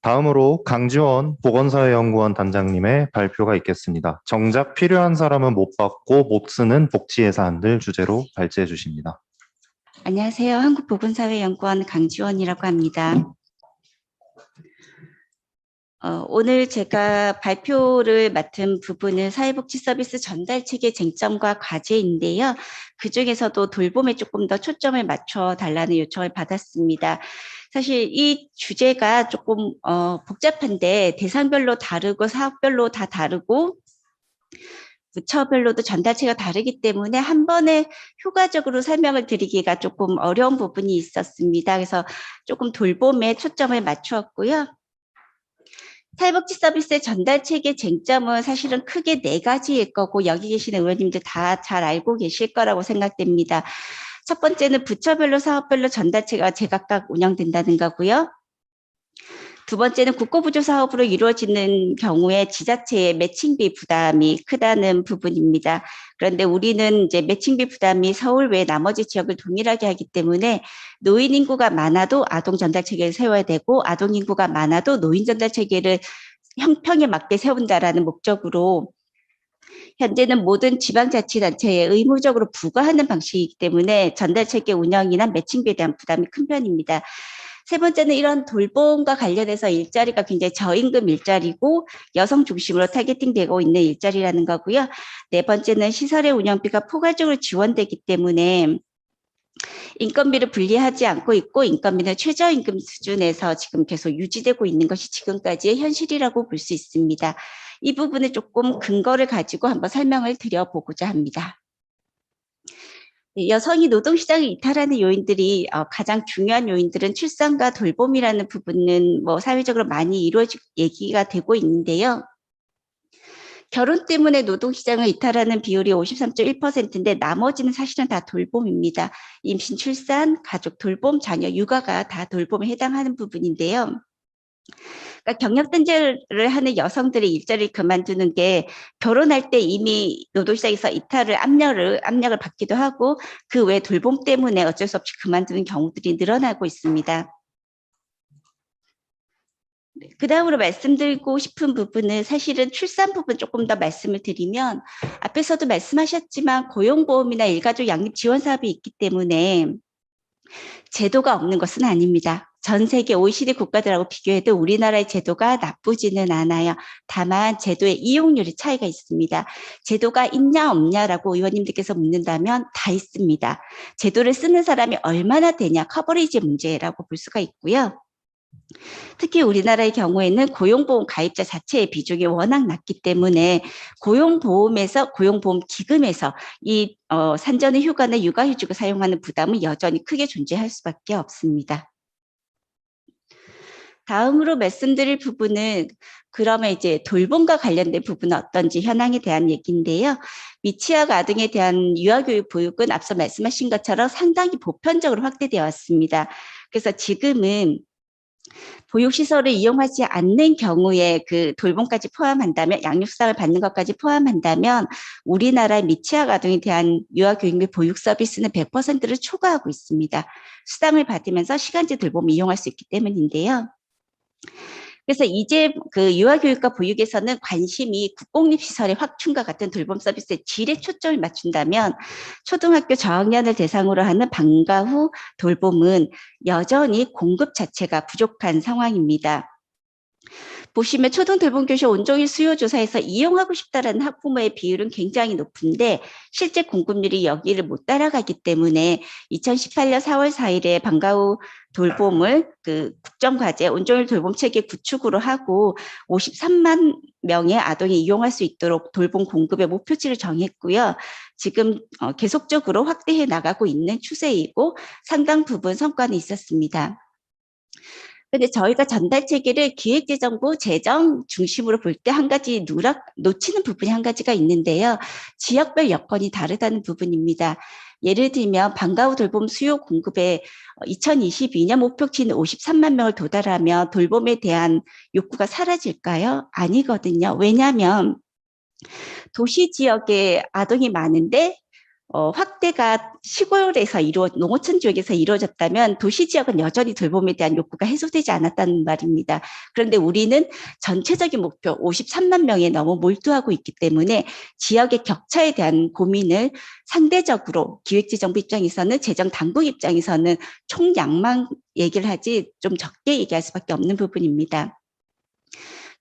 다음으로 강지원 보건사회연구원 단장님의 발표가 있겠습니다. 정작 필요한 사람은 못 받고 못 쓰는 복지 예산들 주제로 발제해 주십니다. 안녕하세요. 한국보건사회연구원 강지원이라고 합니다. 오늘 제가 발표를 맡은 부분은 사회복지 서비스 전달 체계 쟁점과 과제인데요. 그중에서도 돌봄에 조금 더 초점을 맞춰 달라는 요청을 받았습니다. 사실 이 주제가 조금 복잡한데 대상별로 다르고 사업별로 다 다르고 부처별로도 전달체가 다르기 때문에 한 번에 효과적으로 설명을 드리기가 조금 어려운 부분이 있었습니다. 그래서 조금 돌봄에 초점을 맞추었고요. 사회복지 서비스의 전달체계 쟁점은 사실은 크게 4가지일 거고 여기 계시는 의원님들 다 잘 알고 계실 거라고 생각됩니다. 첫 번째는 부처별로 사업별로 전달체가 제각각 운영된다는 거고요. 두 번째는 국고부조 사업으로 이루어지는 경우에 지자체의 매칭비 부담이 크다는 부분입니다. 그런데 우리는 이제 매칭비 부담이 서울 외 나머지 지역을 동일하게 하기 때문에 노인 인구가 많아도 아동 전달 체계를 세워야 되고 아동 인구가 많아도 노인 전달 체계를 형평에 맞게 세운다라는 목적으로 현재는 모든 지방자치단체에 의무적으로 부과하는 방식이기 때문에 전달체계 운영이나 매칭비에 대한 부담이 큰 편입니다. 세 번째는 이런 돌봄과 관련해서 일자리가 굉장히 저임금 일자리고 여성 중심으로 타겟팅되고 있는 일자리라는 거고요. 네 번째는 시설의 운영비가 포괄적으로 지원되기 때문에 인건비를 분리하지 않고 있고 인건비는 최저임금 수준에서 지금 계속 유지되고 있는 것이 지금까지의 현실이라고 볼 수 있습니다. 이 부분에 조금 근거를 가지고 한번 설명을 드려보고자 합니다. 여성이 노동시장을 이탈하는 요인들이 가장 중요한 요인들은 출산과 돌봄이라는 부분은 뭐 사회적으로 많이 얘기가 되고 있는데요. 결혼 때문에 노동시장을 이탈하는 비율이 53.1%인데 나머지는 사실은 다 돌봄입니다. 임신, 출산, 가족 돌봄, 자녀 육아가 다 돌봄에 해당하는 부분인데요. 그러니까 경력단절을 하는 여성들의 일자리를 그만두는 게 결혼할 때 이미 노동시장에서 이탈을 압력을 받기도 하고 그 외 돌봄 때문에 어쩔 수 없이 그만두는 경우들이 늘어나고 있습니다. 그 다음으로 말씀드리고 싶은 부분은 사실은 출산 부분 조금 더 말씀을 드리면 앞에서도 말씀하셨지만 고용보험이나 일가족 양립 지원 사업이 있기 때문에 제도가 없는 것은 아닙니다. 전 세계 OECD 국가들하고 비교해도 우리나라의 제도가 나쁘지는 않아요. 다만 제도의 이용률이 차이가 있습니다. 제도가 있냐 없냐라고 의원님들께서 묻는다면 다 있습니다. 제도를 쓰는 사람이 얼마나 되냐 커버리지 문제라고 볼 수가 있고요. 특히 우리나라의 경우에는 고용보험 가입자 자체의 비중이 워낙 낮기 때문에 고용보험 기금에서 이 산전의 휴가나 육아휴직을 사용하는 부담은 여전히 크게 존재할 수밖에 없습니다. 다음으로 말씀드릴 부분은 그러면 이제 돌봄과 관련된 부분은 어떤지 현황에 대한 얘기인데요. 미취학 아동에 대한 유아교육 보육은 앞서 말씀하신 것처럼 상당히 보편적으로 확대되어 왔습니다. 그래서 지금은 보육시설을 이용하지 않는 경우에 그 돌봄까지 포함한다면 양육수당을 받는 것까지 포함한다면 우리나라 미취학 아동에 대한 유아교육 및 보육 서비스는 100%를 초과하고 있습니다. 수당을 받으면서 시간제 돌봄을 이용할 수 있기 때문인데요. 그래서 이제 그 유아교육과 보육에서는 관심이 국공립시설의 확충과 같은 돌봄 서비스의 질에 초점을 맞춘다면 초등학교 저학년을 대상으로 하는 방과 후 돌봄은 여전히 공급 자체가 부족한 상황입니다. 보시면 초등돌봄교실 온종일 수요조사에서 이용하고 싶다라는 학부모의 비율은 굉장히 높은데 실제 공급률이 여기를 못 따라가기 때문에 2018년 4월 4일에 방과 후 돌봄을 그 국정과제 온종일 돌봄 체계 구축으로 하고 53만 명의 아동이 이용할 수 있도록 돌봄 공급의 목표치를 정했고요. 지금 계속적으로 확대해 나가고 있는 추세이고 상당 부분 성과는 있었습니다. 근데 저희가 전달 체계를 기획재정부 재정 중심으로 볼 때 한 가지 놓치는 부분이 한 가지가 있는데요. 지역별 여건이 다르다는 부분입니다. 예를 들면 방과 후 돌봄 수요 공급에 2022년 목표치는 53만 명을 도달하면 돌봄에 대한 욕구가 사라질까요? 아니거든요. 왜냐하면 도시 지역에 아동이 많은데 확대가 시골에서 농어촌 지역에서 이루어졌다면 도시 지역은 여전히 돌봄에 대한 욕구가 해소되지 않았다는 말입니다. 그런데 우리는 전체적인 목표 53만 명에 너무 몰두하고 있기 때문에 지역의 격차에 대한 고민을 상대적으로 기획재정부 입장에서는 재정 당국 입장에서는 총량만 얘기를 하지 좀 적게 얘기할 수밖에 없는 부분입니다.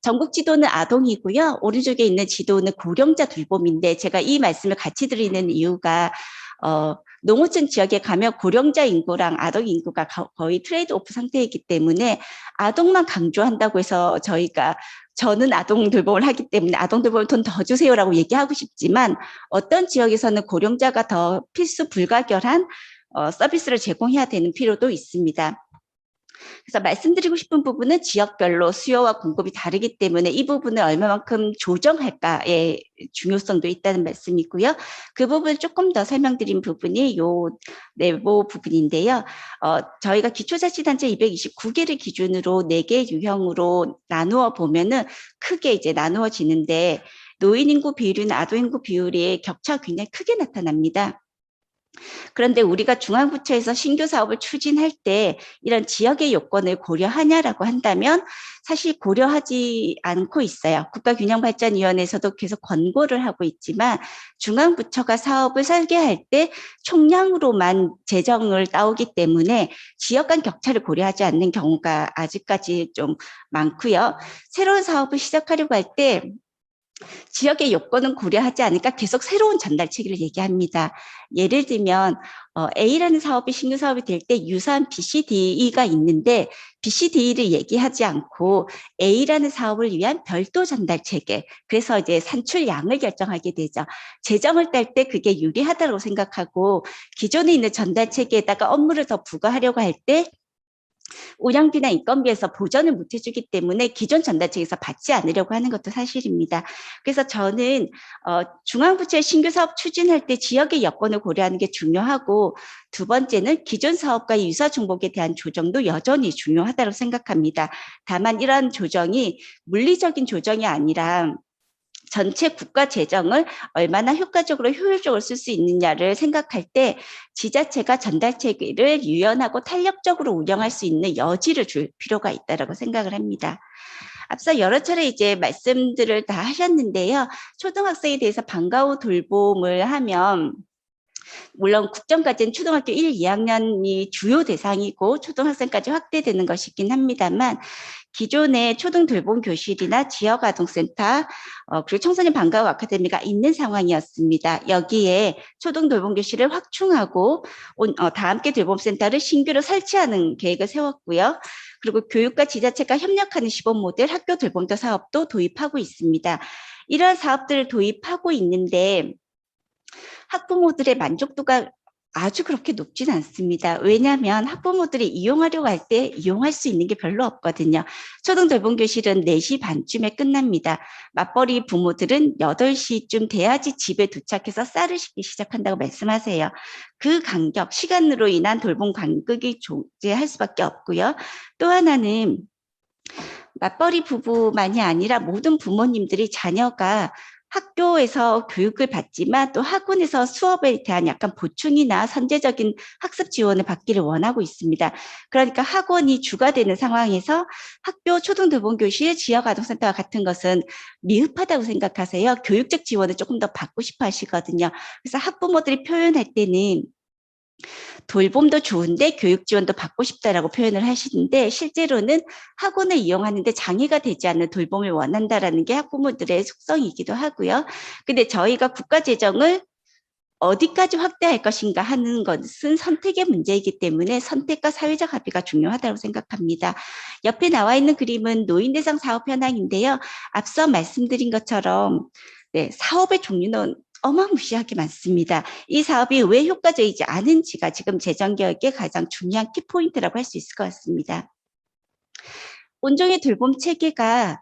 전국 지도는 아동이고요. 오른쪽에 있는 지도는 고령자 돌봄인데 제가 이 말씀을 같이 드리는 이유가 농어촌 지역에 가면 고령자 인구랑 아동 인구가 거의 트레이드 오프 상태이기 때문에 아동만 강조한다고 해서 저는 아동 돌봄을 하기 때문에 아동 돌봄 돈 더 주세요라고 얘기하고 싶지만 어떤 지역에서는 고령자가 더 필수 불가결한 서비스를 제공해야 되는 필요도 있습니다. 그래서 말씀드리고 싶은 부분은 지역별로 수요와 공급이 다르기 때문에 이 부분을 얼마만큼 조정할까의 중요성도 있다는 말씀이고요. 그 부분을 조금 더 설명드린 부분이 요 네모 부분인데요. 저희가 기초자치단체 229개를 기준으로 4개 유형으로 나누어 보면은 크게 이제 나누어지는데 노인 인구 비율이나 아동 인구 비율의 격차가 굉장히 크게 나타납니다. 그런데 우리가 중앙부처에서 신규 사업을 추진할 때 이런 지역의 요건을 고려하냐라고 한다면 사실 고려하지 않고 있어요. 국가균형발전위원회에서도 계속 권고를 하고 있지만 중앙부처가 사업을 설계할 때 총량으로만 재정을 따오기 때문에 지역 간 격차를 고려하지 않는 경우가 아직까지 좀 많고요. 새로운 사업을 시작하려고 할 때 지역의 요건은 고려하지 않으니까 계속 새로운 전달 체계를 얘기합니다. 예를 들면 A라는 사업이 신규 사업이 될 때 유사한 BCDE가 있는데 BCDE를 얘기하지 않고 A라는 사업을 위한 별도 전달 체계, 그래서 이제 산출량을 결정하게 되죠. 재정을 딸 때 그게 유리하다고 생각하고 기존에 있는 전달 체계에다가 업무를 더 부과하려고 할 때 운영비나 인건비에서 보전을 못 해주기 때문에 기존 전달책에서 받지 않으려고 하는 것도 사실입니다. 그래서 저는 중앙부처의 신규 사업 추진할 때 지역의 여건을 고려하는 게 중요하고 두 번째는 기존 사업과의 유사 중복에 대한 조정도 여전히 중요하다고 생각합니다. 다만 이러한 조정이 물리적인 조정이 아니라 전체 국가 재정을 얼마나 효과적으로 효율적으로 쓸 수 있느냐를 생각할 때 지자체가 전달 체계를 유연하고 탄력적으로 운영할 수 있는 여지를 줄 필요가 있다고 생각을 합니다. 앞서 여러 차례 이제 말씀들을 다 하셨는데요. 초등학생에 대해서 방과 후 돌봄을 하면 물론 국정까지는 초등학교 1, 2학년이 주요 대상이고 초등학생까지 확대되는 것이긴 합니다만 기존의 초등돌봄교실이나 지역아동센터 그리고 청소년 방과 후 아카데미가 있는 상황이었습니다. 여기에 초등돌봄교실을 확충하고 다함께 돌봄센터를 신규로 설치하는 계획을 세웠고요. 그리고 교육과 지자체가 협력하는 시범 모델 학교 돌봄도 사업도 도입하고 있습니다. 이러한 사업들을 도입하고 있는데 학부모들의 만족도가 아주 그렇게 높진 않습니다. 왜냐하면 학부모들이 이용하려고 할 때 이용할 수 있는 게 별로 없거든요. 초등돌봄교실은 4시 반쯤에 끝납니다. 맞벌이 부모들은 8시쯤 돼야지 집에 도착해서 쌀을 씻기 시작한다고 말씀하세요. 그 간격, 시간으로 인한 돌봄 간극이 존재할 수밖에 없고요. 또 하나는 맞벌이 부부만이 아니라 모든 부모님들이 자녀가 학교에서 교육을 받지만 또 학원에서 수업에 대한 약간 보충이나 선제적인 학습 지원을 받기를 원하고 있습니다. 그러니까 학원이 주가 되는 상황에서 학교 초등돌봄교실, 지역아동센터와 같은 것은 미흡하다고 생각하세요. 교육적 지원을 조금 더 받고 싶어 하시거든요. 그래서 학부모들이 표현할 때는 돌봄도 좋은데 교육 지원도 받고 싶다라고 표현을 하시는데 실제로는 학원을 이용하는데 장애가 되지 않는 돌봄을 원한다라는 게 학부모들의 속성이기도 하고요. 근데 저희가 국가 재정을 어디까지 확대할 것인가 하는 것은 선택의 문제이기 때문에 선택과 사회적 합의가 중요하다고 생각합니다. 옆에 나와 있는 그림은 노인 대상 사업 현황인데요. 앞서 말씀드린 것처럼 사업의 종류는 어마무시하게 많습니다. 이 사업이 왜 효과적이지 않은지가 지금 재정개혁의 가장 중요한 키포인트라고 할 수 있을 것 같습니다. 온종일 돌봄 체계가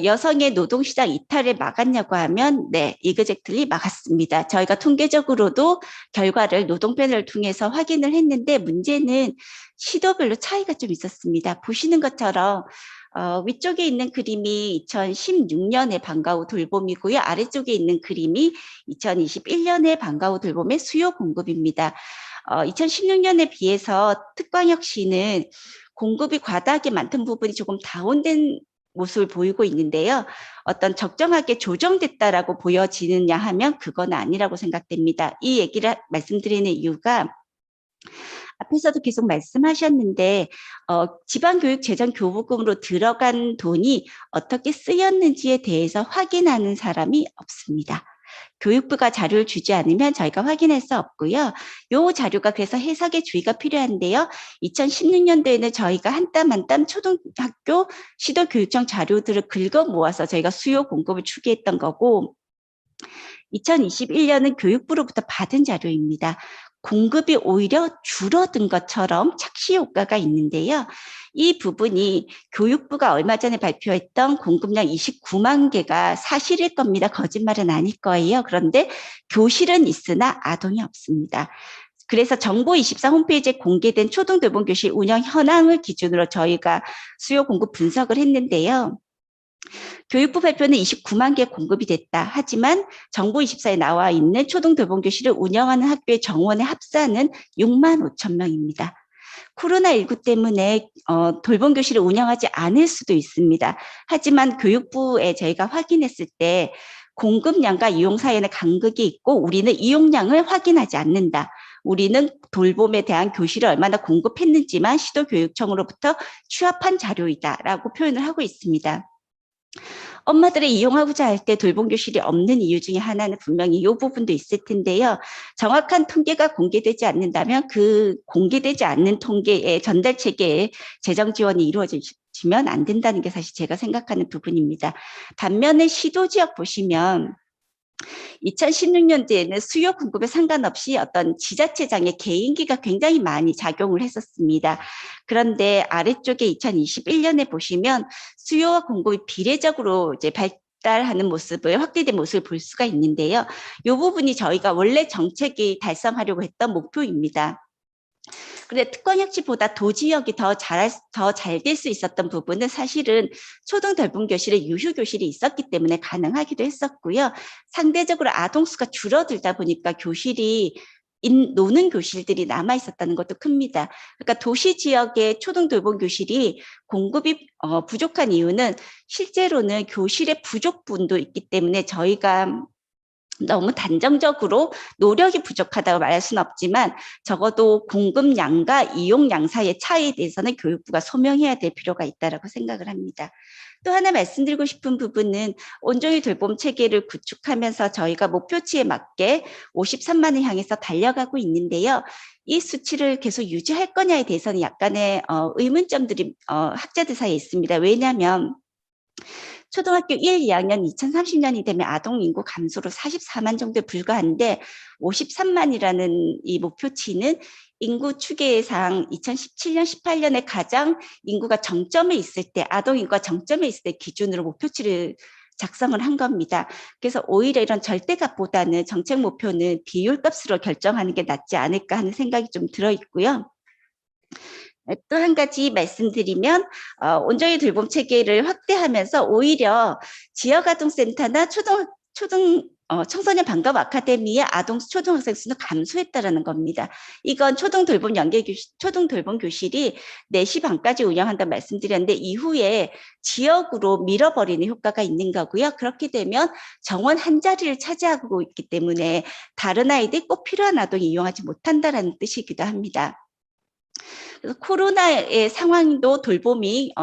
여성의 노동시장 이탈을 막았냐고 하면 네, 이그젝틀리 막았습니다. 저희가 통계적으로도 결과를 노동 패널을 통해서 확인을 했는데 문제는 시도별로 차이가 좀 있었습니다. 보시는 것처럼 위쪽에 있는 그림이 2016년에 방과 후 돌봄이고요. 아래쪽에 있는 그림이 2021년에 방과 후 돌봄의 수요 공급입니다. 2016년에 비해서 특광역시는 공급이 과다하게 많던 부분이 조금 다운된 모습을 보이고 있는데요. 어떤 적정하게 조정됐다라고 보여지느냐 하면 그건 아니라고 생각됩니다. 이 얘기를 말씀드리는 이유가 앞에서도 계속 말씀하셨는데 지방교육재정교부금으로 들어간 돈이 어떻게 쓰였는지에 대해서 확인하는 사람이 없습니다. 교육부가 자료를 주지 않으면 저희가 확인할 수 없고요. 이 자료가 그래서 해석의 주의가 필요한데요. 2016년도에는 저희가 한 땀 한 땀 초등학교 시도교육청 자료들을 긁어 모아서 저희가 수요 공급을 추계했던 거고 2021년은 교육부로부터 받은 자료입니다. 공급이 오히려 줄어든 것처럼 착시 효과가 있는데요. 이 부분이 교육부가 얼마 전에 발표했던 공급량 29만 개가 사실일 겁니다. 거짓말은 아닐 거예요. 그런데 교실은 있으나 아동이 없습니다. 그래서 정보24 홈페이지에 공개된 초등돌봄교실 운영 현황을 기준으로 저희가 수요 공급 분석을 했는데요. 교육부 발표는 29만 개 공급이 됐다. 하지만 정보24에 나와 있는 초등돌봄교실을 운영하는 학교의 정원의 합산은 6만 5천 명입니다. 코로나19 때문에 돌봄교실을 운영하지 않을 수도 있습니다. 하지만 교육부에 저희가 확인했을 때 공급량과 이용 사이에는 간극이 있고 우리는 이용량을 확인하지 않는다. 우리는 돌봄에 대한 교실을 얼마나 공급했는지만 시도교육청으로부터 취합한 자료이다라고 표현을 하고 있습니다. 엄마들이 이용하고자 할 때 돌봄교실이 없는 이유 중에 하나는 분명히 이 부분도 있을 텐데요. 정확한 통계가 공개되지 않는다면 그 공개되지 않는 통계의 전달 체계에 재정 지원이 이루어지면 안 된다는 게 사실 제가 생각하는 부분입니다. 반면에 시도지역 보시면 2016년도에는 수요 공급에 상관없이 어떤 지자체장의 개인기가 굉장히 많이 작용을 했었습니다. 그런데 아래쪽에 2021년에 보시면 수요와 공급이 비례적으로 이제 발달하는 모습을 확대된 모습을 볼 수가 있는데요. 이 부분이 저희가 원래 정책이 달성하려고 했던 목표입니다. 그런데 특권역시보다 도지역이 더 잘 될 수 있었던 부분은 사실은 초등돌봄교실에 유휴교실이 있었기 때문에 가능하기도 했었고요. 상대적으로 아동수가 줄어들다 보니까 교실이 노는 교실들이 남아 있었다는 것도 큽니다. 그러니까 도시 지역의 초등돌봄교실이 공급이 부족한 이유는 실제로는 교실의 부족분도 있기 때문에 저희가 너무 단정적으로 노력이 부족하다고 말할 수는 없지만 적어도 공급량과 이용량 사이의 차이에 대해서는 교육부가 소명해야 될 필요가 있다고 생각을 합니다. 또 하나 말씀드리고 싶은 부분은 온종일 돌봄 체계를 구축하면서 저희가 목표치에 맞게 53만을 향해서 달려가고 있는데요. 이 수치를 계속 유지할 거냐에 대해서는 약간의 의문점들이 학자들 사이에 있습니다. 왜냐하면 초등학교 1, 2학년 2030년이 되면 아동 인구 감소로 44만 정도에 불과한데 53만이라는 이 목표치는 인구 추계상 2017년, 18년에 가장 인구가 정점에 있을 때, 아동 인구가 정점에 있을 때 기준으로 목표치를 작성을 한 겁니다. 그래서 오히려 이런 절대값보다는 정책 목표는 비율값으로 결정하는 게 낫지 않을까 하는 생각이 좀 들어있고요. 또 한 가지 말씀드리면 온종일 돌봄 체계를 확대하면서 오히려 지역아동센터나 청소년 방과후 아카데미의 초등학생 수는 감소했다라는 겁니다. 이건 초등돌봄 교실이 4시 반까지 운영한다고 말씀드렸는데 이후에 지역으로 밀어버리는 효과가 있는 거고요. 그렇게 되면 정원 한 자리를 차지하고 있기 때문에 다른 아이들이 꼭 필요한 아동이 이용하지 못한다라는 뜻이기도 합니다. 그래서 코로나의 상황도 돌봄이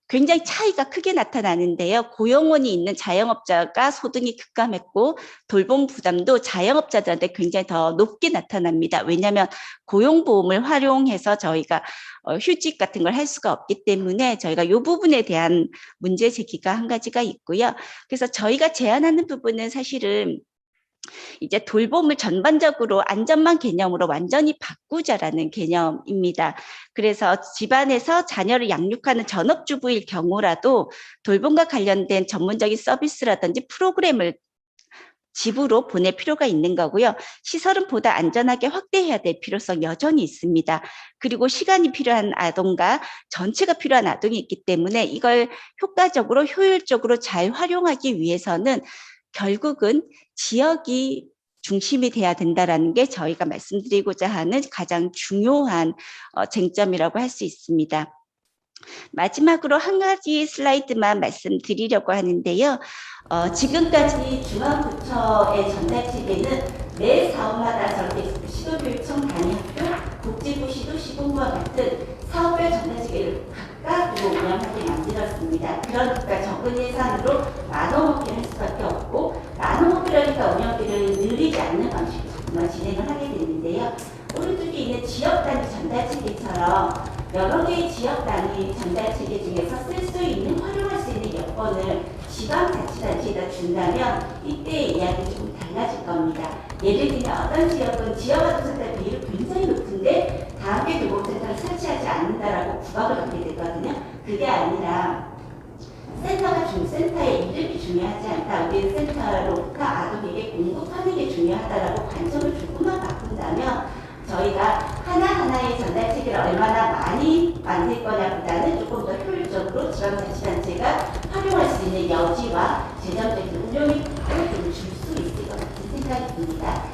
굉장히 차이가 크게 나타나는데요. 고용원이 있는 자영업자가 소득이 급감했고 돌봄 부담도 자영업자들한테 굉장히 더 높게 나타납니다. 왜냐하면 고용보험을 활용해서 저희가 휴직 같은 걸 할 수가 없기 때문에 저희가 이 부분에 대한 문제 제기가 한 가지가 있고요. 그래서 저희가 제안하는 부분은 사실은 이제 돌봄을 전반적으로 안전망 개념으로 완전히 바꾸자라는 개념입니다. 그래서 집안에서 자녀를 양육하는 전업주부일 경우라도 돌봄과 관련된 전문적인 서비스라든지 프로그램을 집으로 보낼 필요가 있는 거고요. 시설은 보다 안전하게 확대해야 될 필요성 여전히 있습니다. 그리고 시간이 필요한 아동과 전체가 필요한 아동이 있기 때문에 이걸 효과적으로 효율적으로 잘 활용하기 위해서는 결국은 지역이 중심이 돼야 된다라는 게 저희가 말씀드리고자 하는 가장 중요한 쟁점이라고 할 수 있습니다. 마지막으로 한 가지 슬라이드만 말씀드리려고 하는데요. 지금까지 중앙부처의 전달체계는 매 사업마다 저렇게 시도교육청 단위학교, 복지부 시도시공부와 같은 사업별 전달체계를 각각으로 운영하게 만들었습니다. 그러니까 적은 예산으로 나눠먹기를 할 수밖에 없고 나눠먹기라니까 운영비를 늘리지 않는 방식으로 자꾸만 진행을 하게 되는데요. 오른쪽에 있는 지역 단위 전달체계처럼 여러 개의 지역 단위 전달체계 중에서 쓸 수 있는, 활용할 수 있는 여건을 지방자치단체에다 준다면 이때의 이야기 조금 달라질 겁니다. 예를 들면 어떤 지역은 지역아동센터 비율이 굉장히 높은데 다학교 교복센터를 설치하지 않는다라고 구박을 받게 되거든요. 그게 아니라 센터가 센터의 이름이 중요하지 않다. 우리 센터로부터 아동에게 공급하는 게 중요하다라고 관점을 조금만 바꾼다면 저희가 하나하나의 전달체계를 얼마나 많이 만들 거냐보다는 조금 더 효율적으로 지방자치단체가 활용할 수 있는 여지와 재정적인 운용이 좀 줄 수 있을 것 같은 생각이 듭니다.